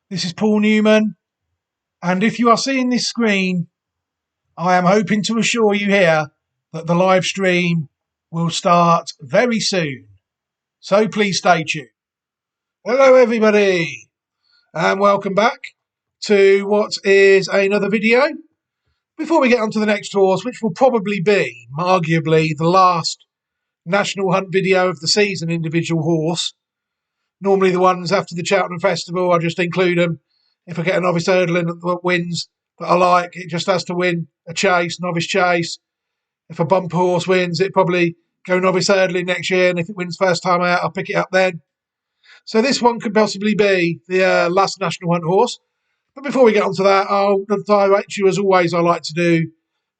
This is Paul Newman, and if you are seeing this screen, I am hoping to assure you here that the live stream will start very soon. So please stay tuned. Hello, everybody, and welcome back to what is another video. Before we get on to the next horse, which will probably be, arguably, the last National Hunt video of the season, individual horse. Normally the ones after the Cheltenham Festival, I just include them. If I get a novice hurdling that wins that I like, it just has to win a chase, novice chase. If a bumper horse wins, it probably go novice hurdling next year, and if it wins first time out, I'll pick it up then. So this one could possibly be the last National Hunt horse. But before we get on to that, I'll direct you, as always, I like to do,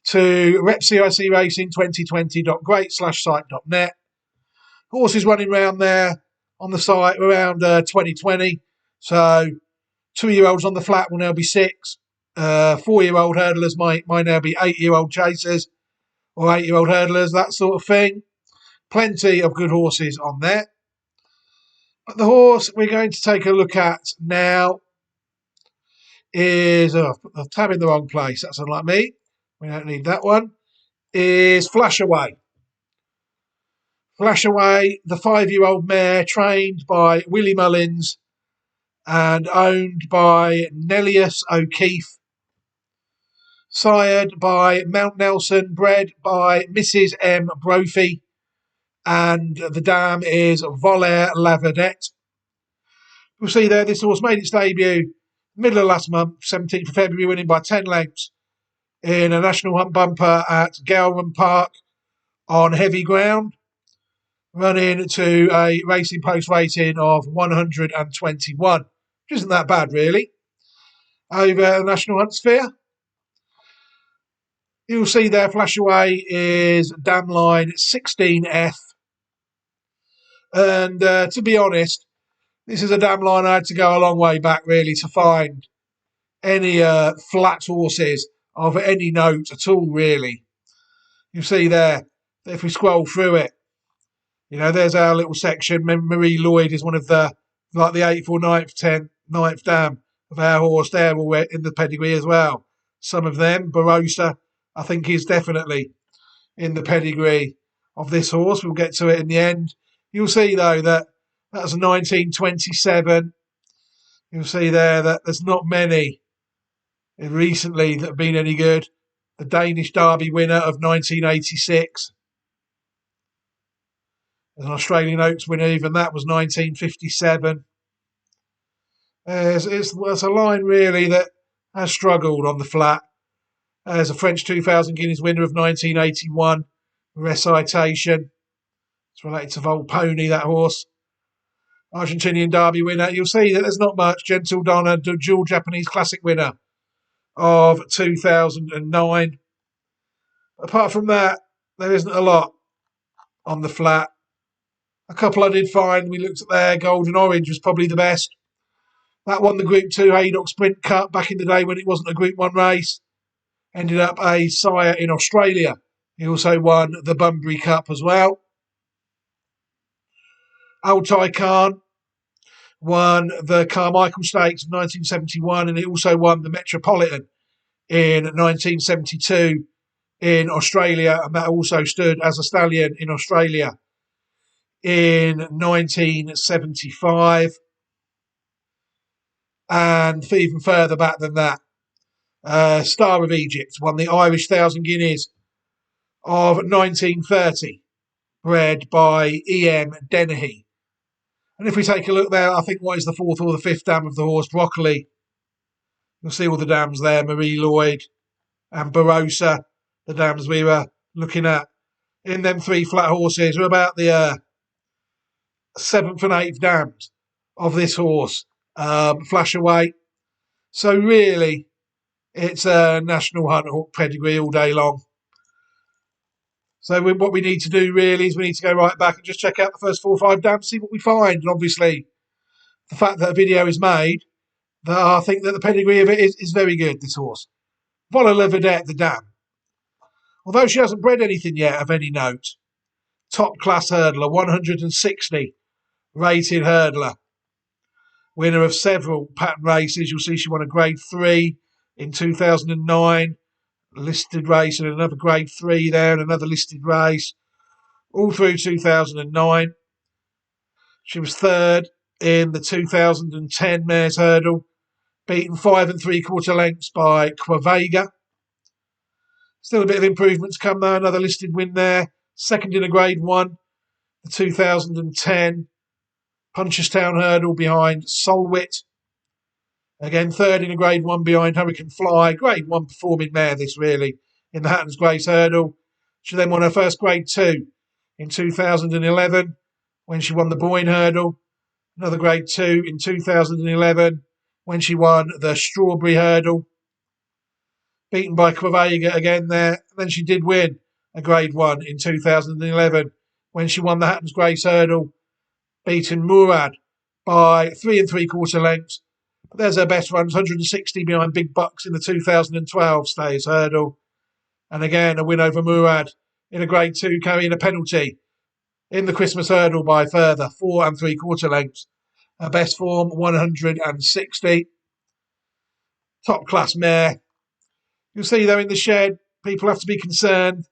to repciracracing2020.great/site.net. Horses running around there on the site around 2020. So 2-year-olds on the flat will now be 6. 4-year-old hurdlers might now be 8-year-old chasers or 8-year-old hurdlers, that sort of thing. Plenty of good horses on there. But the horse we're going to take a look at now is, I've put the tab in the wrong place, that's unlike me. We don't need that one. Is Flashaway. Flashaway, the 5-year-old mare trained by Willie Mullins and owned by Nellius O'Keefe. Sired by Mount Nelson, bred by Mrs. M. Brophy, and the dam is Voler La Vedette. You'll see there, this horse made its debut middle of last month, 17th of February, winning by 10 lengths in a National Hunt bumper at Gowran Park on heavy ground, running to a racing post rating of 121, which isn't that bad really, over the National Hunt sphere. You'll see there, Flashaway is dam line 16F. And to be honest, this is a dam line I had to go a long way back really to find any flat horses of any note at all really. You see there, if we scroll through it, you know, there's our little section. Marie Lloyd is one of the, like the 8th or 9th dam of our horse there, all in the pedigree as well. Some of them, Barossa, I think is definitely in the pedigree of this horse. We'll get to it in the end. You'll see, though, that that's a 1927. You'll see there that there's not many recently that have been any good. The Danish Derby winner of 1986. There's an Australian Oaks winner, even that was 1957. It's a line, really, that has struggled on the flat. There's a French 2000 Guineas winner of 1981, Recitation. It's related to Vol Pony, that horse. Argentinian Derby winner. You'll see that there's not much. Gentle Donna, dual Japanese Classic winner of 2009. Apart from that, there isn't a lot on the flat. A couple I did find, we looked at there. Golden Orange was probably the best. That won the Group 2 Haydock Sprint Cup back in the day when it wasn't a Group 1 race. Ended up a sire in Australia. He also won the Bunbury Cup as well. Altai Khan won the Carmichael Stakes in 1971, and he also won the Metropolitan in 1972 in Australia, and that also stood as a stallion in Australia in 1975. And for even further back than that, Star of Egypt won the Irish 1,000 Guineas of 1930, bred by E.M. Dennehy. And if we take a look there, I think what is the 4th or the 5th dam of the horse, Broccoli. You'll see all the dams there, Marie Lloyd and Barossa, the dams we were looking at. In them 3 flat horses, we're about the 7th and 8th dams of this horse, Flashaway. So really, it's a National Hunt pedigree all day long. So what we need to do really is we need to go right back and just check out the first 4 or 5 dams, see what we find. And obviously, the fact that a video is made, that I think that the pedigree of it is very good, this horse. Voler La Vedette, the dam. Although she hasn't bred anything yet of any note, top class hurdler, 160 rated hurdler. winner of several pattern races. You'll see she won a Grade 3 in 2009, listed race, and another Grade 3 there, and another listed race, all through 2009. She was third in the 2010 Mares Hurdle, beaten 5 3/4 lengths by Quavega. Still a bit of improvement to come though, another listed win there. Second in a Grade 1, the 2010 Punchestown Hurdle behind Solwit. Again, third in a Grade 1 behind Hurricane Fly. Grade 1 performing mare, this really, in the Hatton's Grace Hurdle. She then won her first Grade 2 in 2011 when she won the Boyne Hurdle. Another Grade 2 in 2011 when she won the Strawberry Hurdle. Beaten by Quavega again there. Then she did win a Grade 1 in 2011 when she won the Hatton's Grace Hurdle, beaten Murad by 3 3/4 lengths. But there's her best runs, 160 behind Big Bucks in the 2012 Stays Hurdle. And again, a win over Murad in a Grade 2, carrying a penalty in the Christmas Hurdle by further 4 3/4 lengths. Her best form, 160. Top class mare. You'll see though in the shed, people have to be concerned.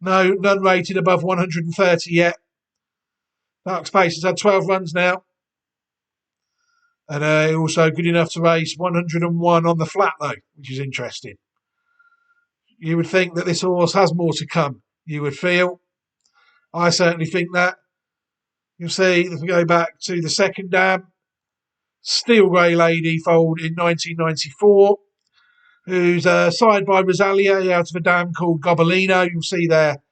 No, none rated above 130 yet. Dark Space has had 12 runs now. And also good enough to race 101 on the flat though, which is interesting. You would think that this horse has more to come, you would feel. I certainly think that. You'll see, if we go back to the second dam, Steel Grey Lady foaled in 1994, who's side by Rosalia out of a dam called Gobelino. You'll see there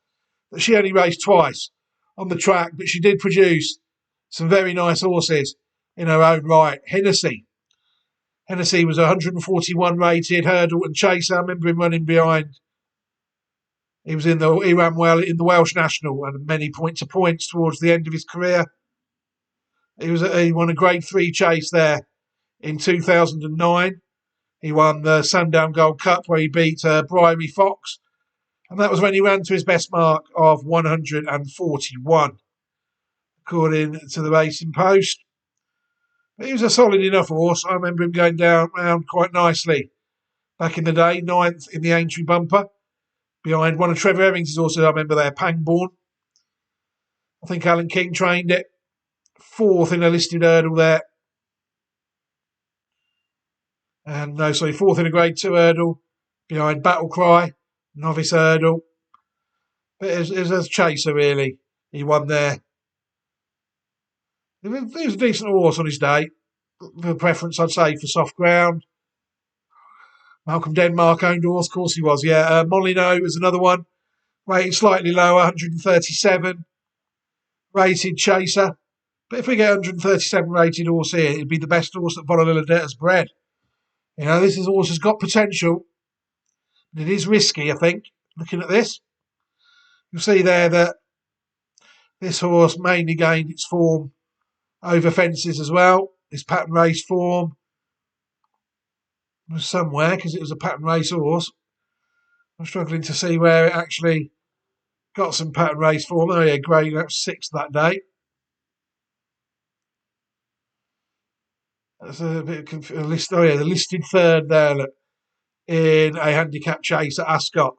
that she only raced twice on the track, but she did produce some very nice horses in her own right. Hennessy was 141 rated, hurdle and chaser. I remember him running behind. He ran well in the Welsh National and many points towards the end of his career. He won a Grade 3 chase there in 2009. He won the Sundown Gold Cup where he beat Briery Fox. And that was when he ran to his best mark of 141, according to the Racing Post. But he was a solid enough horse. I remember him going down round quite nicely back in the day, 9th in the Aintree Bumper, behind one of Trevor Evans' horses. I remember there, Pangborn. I think Alan King trained it. 4th in a listed hurdle there. And 4th in a Grade 2 hurdle behind Battle Cry, novice hurdle. But it was a chaser, really. He won there. He was a decent horse on his day. The preference, I'd say, for soft ground. Malcolm Denmark owned horse, of course he was, yeah. Molyneux was another one, rated slightly lower, 137. Rated chaser. But if we get 137 rated horse here, it'd be the best horse that Volatilidad has bred. You know, this horse has got potential. It is risky, I think, looking at this. You'll see there that this horse mainly gained its form over fences as well. His pattern race form was somewhere because it was a pattern race horse. I'm struggling to see where it actually got some pattern race form. Oh yeah, Grade 6 that day. That's a bit of a list. Oh yeah, the listed third there, look, in a handicap chase at Ascot.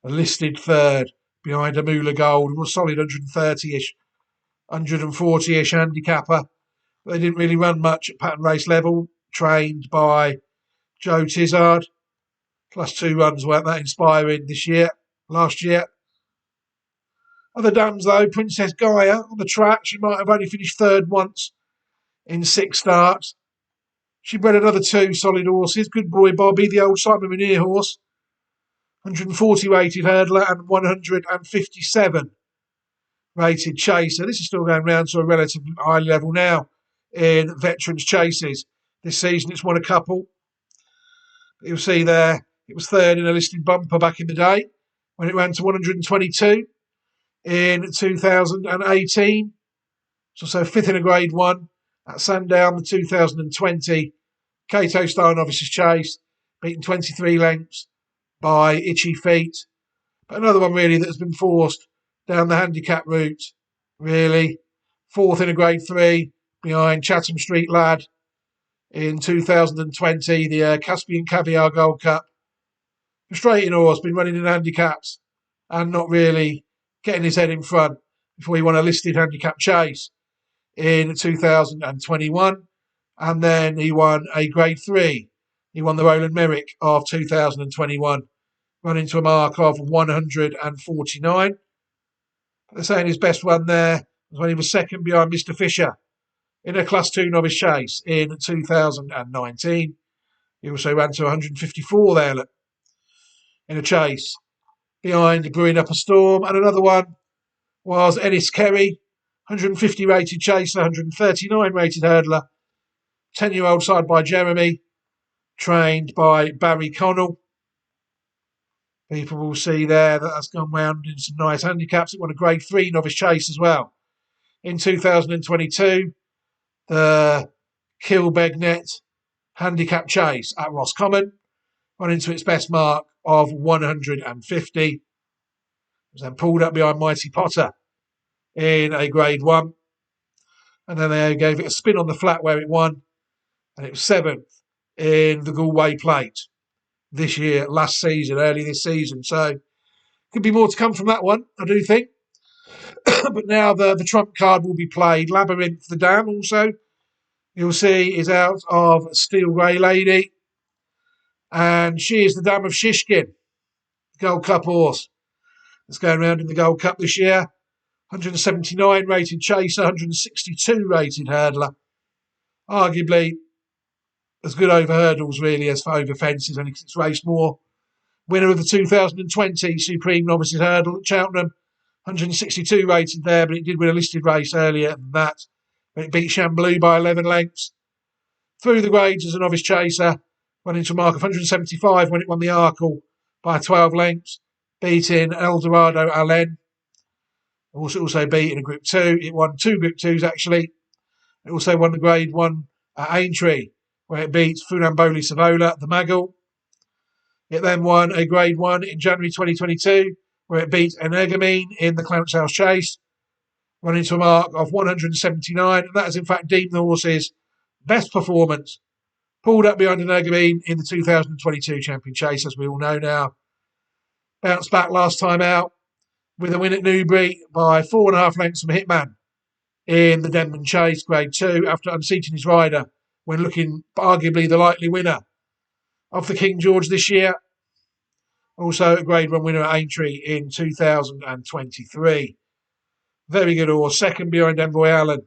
A listed third behind Amula Gold. A solid 130-ish, 140-ish handicapper. They didn't really run much at pattern race level. Trained by Joe Tizard. +2 runs weren't that inspiring last year. Other dams though, Princess Gaia on the track. She might have only finished third once in 6 starts. She bred another 2 solid horses. Good Boy Bobby, the old Simon Monier horse. 140 rated hurdler and 157 rated chaser. This is still going round to a relatively high level now in veterans chases. This season it's won a couple. You'll see there, it was third in a listed bumper back in the day when it ran to 122 in 2018. It's also 5th in a Grade 1 at Sandown, the 2020 Cato Star Novices Chase, beaten 23 lengths by Itchy Feet. But another one really that has been forced down the handicap route, really. 4th in a Grade 3 behind Chatham Street Lad in 2020, the Caspian Caviar Gold Cup. Frustrating horse, been running in handicaps and not really getting his head in front before he won a listed handicap chase in 2021. And then he won a Grade 3. He won the Roland Merrick of 2021, running to a mark of 149. They're saying his best run there was when he was second behind Mr. Fisher in a Class 2 novice chase in 2019. He also ran to 154 there in a chase behind Brewing Up a Storm. And another one was Ennis Kerry, 150 rated chaser, 139 rated hurdler, 10-year-old side by Jeremy, trained by Barry Connell. People will see there that that's gone round in some nice handicaps. It won a Grade 3 novice chase as well. In 2022, the Kilbegnet handicap chase at Roscommon went into its best mark of 150. It was then pulled up behind Mighty Potter in a Grade 1. And then they gave it a spin on the flat where it won. And it was 7th in the Galway Plate this year, last season, early this season. So could be more to come from that one, I do think. But now the trump card will be played. Labyrinth the Dam also, you'll see, is out of Steel Grey Lady. And she is the Dam of Shishkin, Gold Cup horse that's going around in the Gold Cup this year. 179 rated chaser, 162 rated hurdler. Arguably as good over hurdles, really, as for over fences, only because it's raced more. Winner of the 2020 Supreme Novices Hurdle at Cheltenham. 162 rated there, but it did win a listed race earlier than that. It beat Chamblou by 11 lengths. Through the grades as a novice chaser, went into a mark of 175 when it won the Arkle by 12 lengths, beating Eldorado Allen. Also beat in a Group 2. It won 2 Group 2s, actually. It also won the Grade 1 at Aintree, where it beat Funamboli Savola, the Maggle. It then won a Grade 1 in January 2022, where it beat Energamine in the Clarence House Chase, running to a mark of 179, and that is in fact deemed the horse's best performance. Pulled up behind Energamine in the 2022 Champion Chase, as we all know now. Bounced back last time out with a win at Newbury by 4.5 lengths from Hitman in the Denman Chase, Grade 2, after unseating his rider when looking arguably the likely winner of the King George this year. Also a Grade 1 winner at Aintree in 2023. Very good horse, second behind Envoy Allen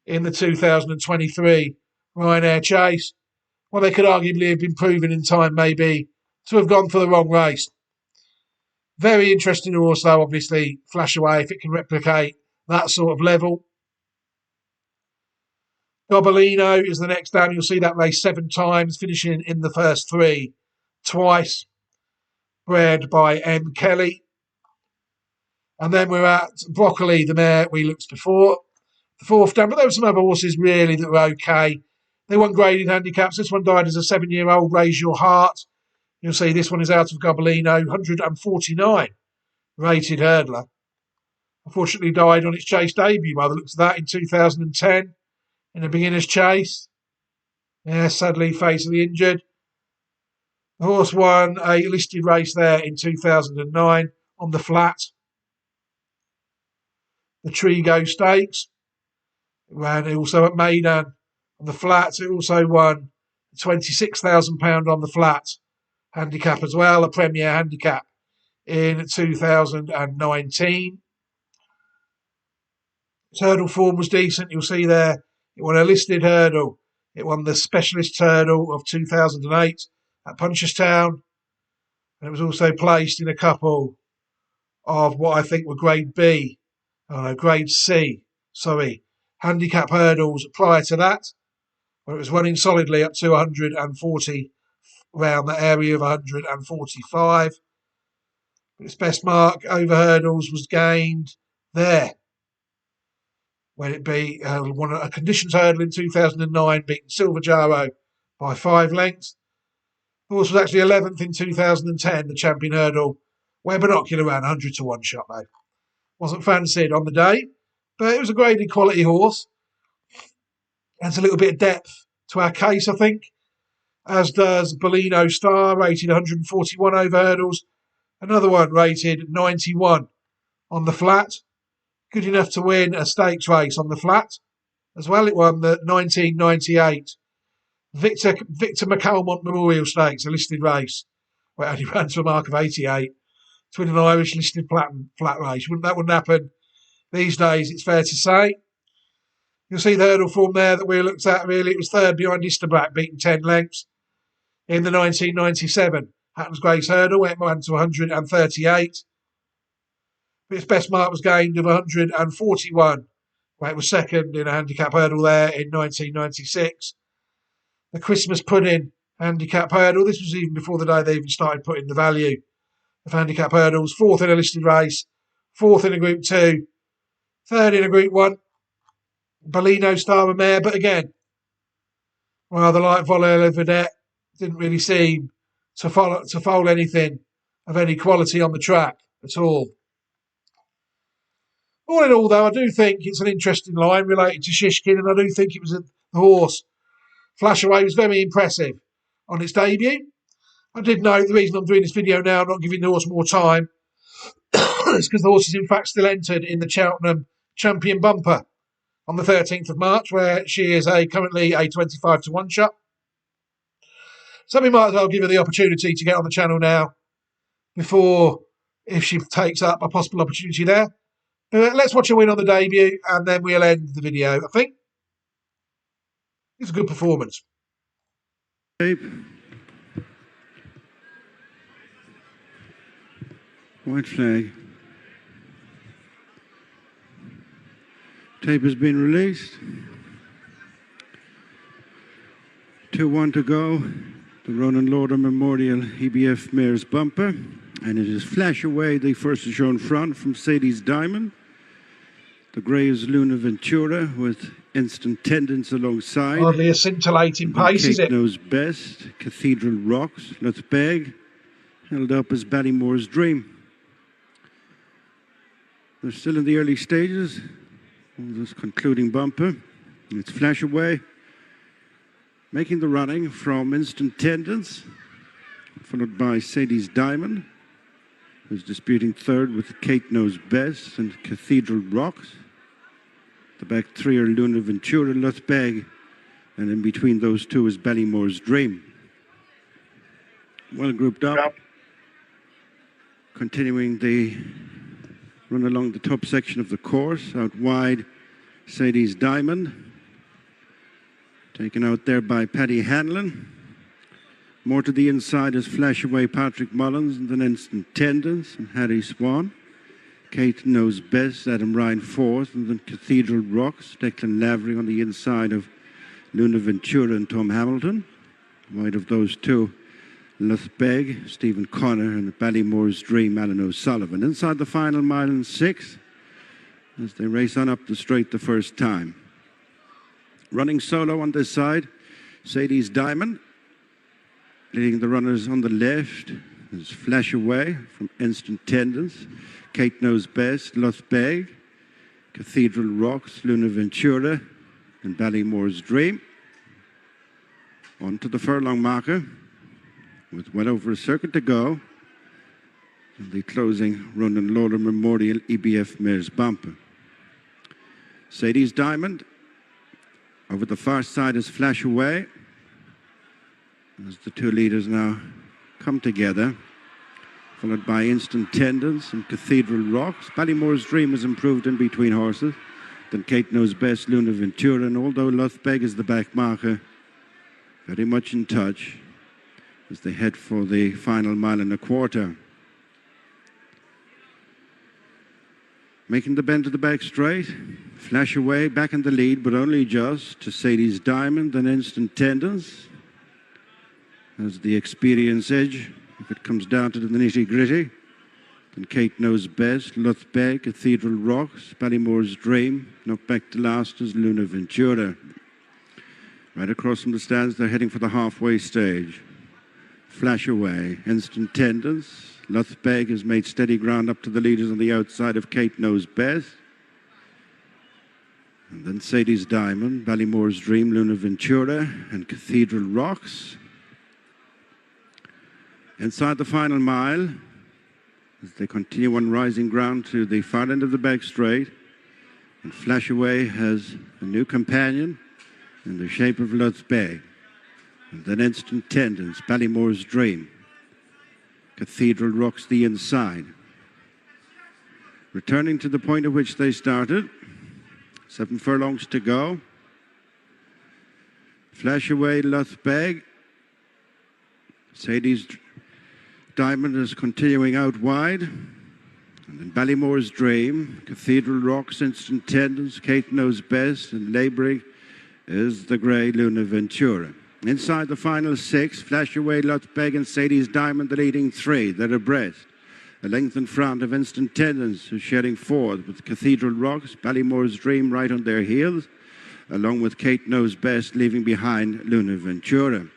in the 2023 Ryanair Chase. Well, they could arguably have been proven in time, maybe, to have gone for the wrong race. Very interesting horse, though, obviously, Flashaway, if it can replicate that sort of level. Gobolino is the next down. You'll see that race 7 times, finishing in the first 3 twice. Bred by M. Kelly. And then we're at Broccoli, the mare we looked before. The 4th down, but there were some other horses really that were okay. They won graded handicaps. This one died as a 7-year-old, Raise Your Heart. You'll see this one is out of Gobolino, 149 rated hurdler. Unfortunately died on its chase debut by the looks of that in 2010 in a beginner's chase. Yeah, sadly fatally injured. The horse won a listed race there in 2009 on the flat. The Trigo Stakes. It ran also at Maidan on the flat. It also won £26,000 on the flat handicap as well, a Premier handicap in 2019. Its hurdle form was decent. You'll see there it won a listed hurdle. It won the Specialist Hurdle of 2008 at Punchestown. And it was also placed in a couple of what I think were Grade B, Grade C, handicap hurdles prior to that, where it was running solidly up to 140, around the area of 145. But its best mark over hurdles was gained there, when it beat won a conditions hurdle in 2009, beating Silver Jaro by 5 lengths. The horse was actually 11th in 2010, the Champion Hurdle, where Binocular ran 100 to 1 shot though. Wasn't fancied on the day, but it was a graded quality horse. Adds a little bit of depth to our case, I think, as does Bellino Star, rated 141 over hurdles. Another one rated 91 on the flat. Good enough to win a stakes race on the flat. As well, it won the 1998 Victor McCalmont Memorial Stakes, a listed race, where it only ran to a mark of 88 to win an Irish listed flat race. That wouldn't happen these days, it's fair to say. You'll see the hurdle form there that we looked at, really. It was third behind Isterbrak, beaten 10 lengths in the 1997 Hattons Grace hurdle, where it went to 138. But its best mark was gained of 141, where it was second in a handicap hurdle there in 1996. The Christmas Pudding handicap hurdle. This was even before the day they even started putting the value of handicap hurdles. Fourth in a listed race, fourth in a Group 2, third in a Group 1. Bellino Star and Mare, but again, rather like Voler Vedette, didn't really seem to fold anything of any quality on the track at all. All in all, though, I do think it's an interesting line related to Shishkin, and I do think it was the horse Flashaway was very impressive on its debut. I did note the reason I'm doing this video now, not giving the horse more time, is because the horse is in fact still entered in the Cheltenham Champion Bumper on the 13th of March, where she is currently a 25 to 1 shot. So we might as well give her the opportunity to get on the channel now before, if she takes up a possible opportunity there. But let's watch her win on the debut and then we'll end the video, I think. It's a good performance. White flag. Tape has been released. 2-1 to go. The Ronan Lauder Memorial EBF Mares Bumper. And it is Flashaway, the first to show in front from Sadie's Diamond. The grey is Luna Ventura with Instant Tendence alongside. Hardly a scintillating pace, is it? Kate Knows Best, Cathedral Rocks, Luthbeg, held up as Ballymore's Dream. They're still in the early stages of this concluding bumper. It's Flashaway making the running from Instant Tendence, followed by Sadie's Diamond, who's disputing third with Kate Knows Best and Cathedral Rocks. The back three are Luna Ventura, Luthbeg, and in between those two is Ballymore's Dream. Well grouped up, continuing the run along the top section of the course. Out wide, Sadie's Diamond, taken out there by Paddy Hanlon. More to the inside is Flashaway Patrick Mullins, and then Instant Tendence and Harry Swan. Kate Knows Best, Adam Ryan fourth, and then Cathedral Rocks, Declan Lavery on the inside of Luna Ventura and Tom Hamilton. Wide of those two, Luthbeg, Stephen Connor, and Ballymore's Dream, Alan O'Sullivan. Inside the final mile and 6, as they race on up the straight the first time. Running solo on this side, Sadie's Diamond. Leading the runners on the left is Flashaway from Instant Tendence, Kate Knows Best, Luthbeg, Cathedral Rocks, Luna Ventura, and Ballymore's Dream. On to the furlong marker, with well over a circuit to go, and the closing Ronan Lauder Memorial EBF Mares Bumper. Sadie's Diamond. Over the far side is Flashaway, as the two leaders now come together, followed by Instant Tendence and Cathedral Rocks. Ballymore's Dream has improved in between horses. Then Kate Knows Best, Luna Ventura, and although Luthbeg is the back marker, very much in touch as they head for the final mile and a quarter. Making the bend to the back straight, Flashaway back in the lead, but only just to Sadie's Diamond and Instant Tendence. Has the experience edge if it comes down to the nitty-gritty. Then Kate Knows Best, Luthbeg, Cathedral Rocks, Ballymore's Dream. Knocked back to last is Luna Ventura. Right across from the stands, they're heading for the halfway stage. Flashaway, Instant Tendence. Luthbeg has made steady ground up to the leaders on the outside of Kate Knows Best. And then Sadie's Diamond, Ballymore's Dream, Luna Ventura, and Cathedral Rocks. Inside the final mile, as they continue on rising ground to the far end of the back straight, and Flashaway has a new companion in the shape of Lutz Bay. And then Instant Tendons, Ballymore's Dream. Cathedral Rocks the inside. Returning to the point at which they started, 7 furlongs to go. Flashaway, Lutz Bay. Sadie's Diamond is continuing out wide. And then Ballymore's Dream, Cathedral Rocks, Instant Tendons, Kate Knows Best, and labouring is the grey Luna Ventura. Inside the final 6, Flashaway, Lutz Bay, and Sadie's Diamond, the leading 3. They're abreast. A length in front of Instant Tendons, who's shedding forward with Cathedral Rocks, Ballymore's Dream right on their heels, along with Kate Knows Best, leaving behind Luna Ventura.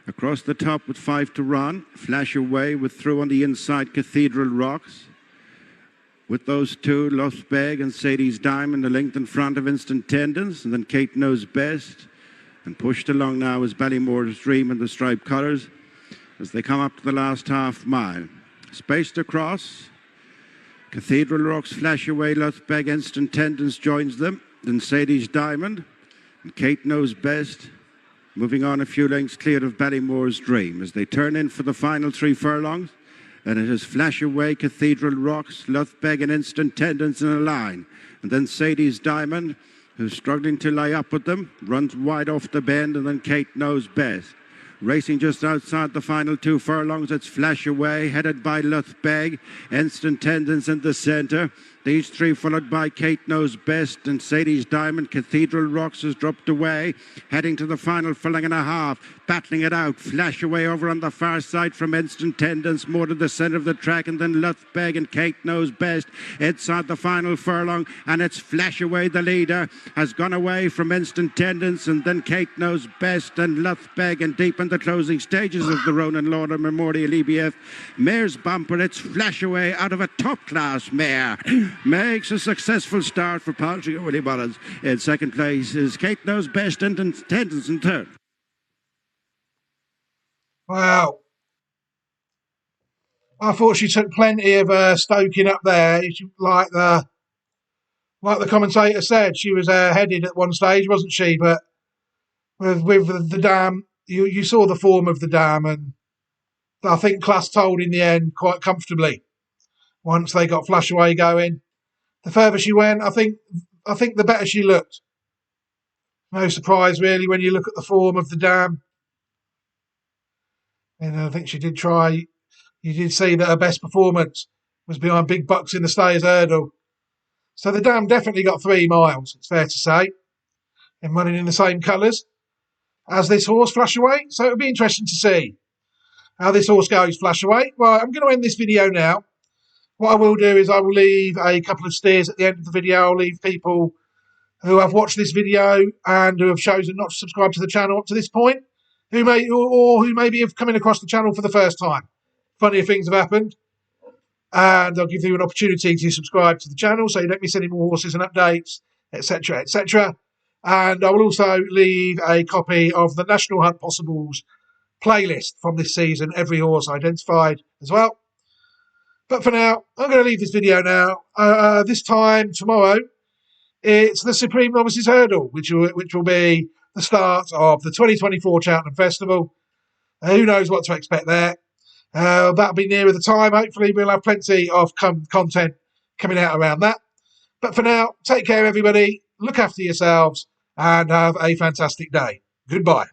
Across the top with 5 to run, Flashaway with through on the inside Cathedral Rocks. With those 2, Lutz Bay and Sadie's Diamond, a length in front of Instant Tendons, and then Kate Knows Best. And pushed along now is Ballymore's Dream and the striped colours as they come up to the last half mile. Spaced across, Cathedral Rocks, Flashaway, Lutz Bay, Instant Tendons joins them. Then Sadie's Diamond and Kate Knows Best, moving on a few lengths clear of Ballymore's Dream as they turn in for the final 3 furlongs. And it is Flashaway, Cathedral Rocks, Lutz Bay, and Instant Tendons in a line. And then Sadie's Diamond, who's struggling to lay up with them, runs wide off the bend, and then Kate Knows Best. Racing just outside the final 2 furlongs, it's Flashaway, headed by Lutz Bay, Instant Tendons in the centre. These 3 followed by Kate Knows Best, and Sadie's Diamond. Cathedral Rocks has dropped away, heading to the final furlong and a half, battling it out. Flashaway over on the far side from Instant Tendons, more to the centre of the track, and then Lutz Bay and Kate Knows Best inside the final furlong, and it's Flashaway, the leader, has gone away from Instant Tendons, and then Kate Knows Best and Lutz Bay, and deep in the closing stages of the Ronan Lauder Memorial EBF Mare's Bumper, it's Flashaway out of a top-class mare. Makes a successful start for Patrick Willie Mullins. In second place is Kate Knows Best and Tendons in third. Wow. I thought she took plenty of stoking up there. Like the commentator said, she was headed at one stage, wasn't she? But with the dam, you saw the form of the dam, and I think class told in the end quite comfortably once they got Flashaway going. The further she went, I think the better she looked. No surprise, really, when you look at the form of the dam. And I think she did try. You did see that her best performance was behind Big Bucks in the Stayers Hurdle. So the dam definitely got 3 miles, it's fair to say, and running in the same colours as this horse, Flashaway. So it'll be interesting to see how this horse goes, Flashaway. Right, I'm going to end this video now. What I will do is I will leave a couple of steers at the end of the video. I'll leave people who have watched this video and who have chosen not to subscribe to the channel up to this point, who maybe have come in across the channel for the first time. Funnier things have happened. And I'll give you an opportunity to subscribe to the channel so you don't miss any more horses and updates, etc., etc. And I will also leave a copy of the National Hunt Possibles playlist from this season, every horse identified as well. But for now, I'm going to leave this video now. This time tomorrow, it's the Supreme Novices Hurdle, which will be the start of the 2024 Cheltenham Festival. Who knows what to expect there? That'll be nearer the time. Hopefully, we'll have plenty of content coming out around that. But for now, take care, everybody. Look after yourselves and have a fantastic day. Goodbye.